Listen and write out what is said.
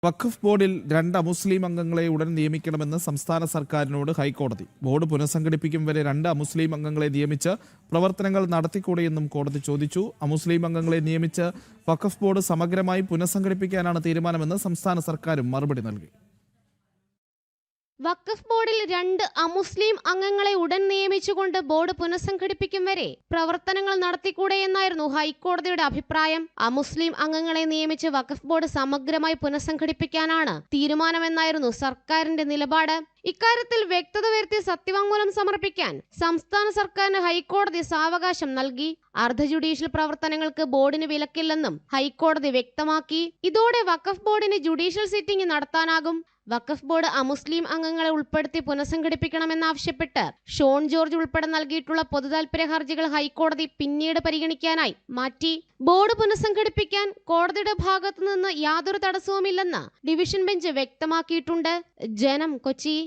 വഖഫ് ബോർഡിൽ 2 അമുസ്ലിം അംഗങ്ങളെ ഉടൻ നിയമിക്കണമെന്ന് സംസ്ഥാന സർക്കാരിനോട് ഹൈക്കോടതി. ബോർഡ് പുനഃസംഘടിപ്പിക്കും വരെ 2 അമുസ്ലിം അംഗങ്ങളെ നിയമിച്ച് പ്രവർത്തനങ്ങൾ നടത്തിക്കൂടെയെന്നും കോടതി ചോദിച്ചു. അമുസ്ലിം അംഗങ്ങളെ നിയമിച്ച് വഖഫ് ബോർഡ് സമഗ്രമായി പുനഃസംഘടിപ്പിക്കാനാണ് തീരുമാനമെന്ന് സംസ്ഥാന സർക്കാരും മറുപടി നൽകി. വഖഫ് ബോർഡിൽ 2 അമുസ്ലിം അംഗങ്ങളെ ഉടൻ നിയമിച്ചുകൊണ്ട് ബോർഡ് പുനഃസംഘടിപ്പിക്കും വരെ പ്രവർത്തനങ്ങൾ നടത്തിക്കൂടെ എന്നായിരുന്നു ഹൈക്കോടതിയുടെ അഭിപ്രായം. അമുസ്ലിം അംഗങ്ങളെ നിയമിച്ച് വഖഫ് ബോർഡ് സമഗ്രമായി പുനഃസംഘടിപ്പിക്കാനാണ് തീരുമാനമെന്നായിരുന്നു സർക്കാരിന്റെ നിലപാട്. ഇക്കാര്യത്തിൽ വ്യക്തത വരുത്തി സത്യവാങ്മൂലം സമർപ്പിക്കാൻ സംസ്ഥാന സർക്കാരിന് ഹൈക്കോടതി സാവകാശം നൽകി. അർദ്ധ ജുഡീഷ്യൽ പ്രവർത്തനങ്ങൾക്ക് ബോർഡിന് വിലക്കില്ലെന്നും ഹൈക്കോടതി വ്യക്തമാക്കി. ഇതോടെ വഖഫ് ബോർഡിന് ജുഡീഷ്യൽ സിറ്റിംഗ് നടത്താനാകും. വഖഫ് ബോർഡ് അമുസ്ലിം അംഗങ്ങളെ ഉൾപ്പെടുത്തി പുനഃസംഘടിപ്പിക്കണമെന്നാവശ്യപ്പെട്ട് ഷോൺ ജോർജ് ഉൾപ്പെടെ നൽകിയിട്ടുള്ള പൊതുതാൽപര്യ ഹർജികൾ ഹൈക്കോടതി പിന്നീട് പരിഗണിക്കാനായി മാറ്റി. ബോർഡ് പുനഃസംഘടിപ്പിക്കാൻ കോടതിയുടെ ഭാഗത്തുനിന്ന് യാതൊരു തടസ്സവുമില്ലെന്ന് ഡിവിഷൻ ബെഞ്ച് വ്യക്തമാക്കിയിട്ടുണ്ട്. ജനം, കൊച്ചി.